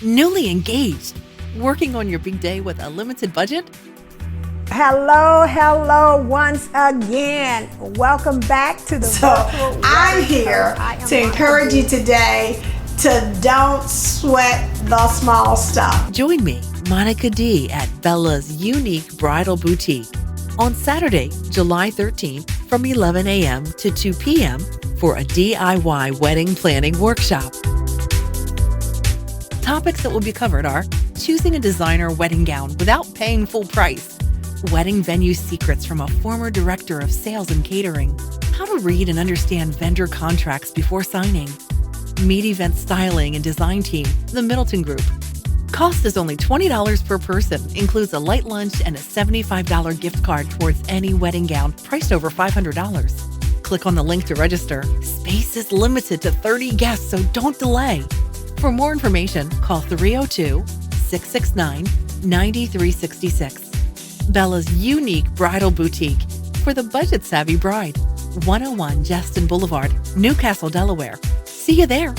Newly engaged? Working on your big day with a limited budget? Hello, once again. Welcome back to the virtual I'm here to encourage you today to don't sweat the small stuff. Join me, Monica D, at Bella's Unique Bridal Boutique on Saturday, July 13th from 11 a.m. to 2 p.m. for a DIY wedding planning workshop. Topics that will be covered are choosing a designer wedding gown without paying full price, wedding venue secrets from a former director of sales and catering, how to read and understand vendor contracts before signing, meet event styling and design team, the Middleton Group. Cost is only $20 per person, includes a light lunch and a $75 gift card towards any wedding gown priced over $500. Click on the link to register. Space is limited to 30 guests, so don't delay. For more information, call 302-669-9366. Bella's Unique Bridal Boutique for the budget-savvy bride. 101 Justin Boulevard, Newcastle, Delaware. See you there.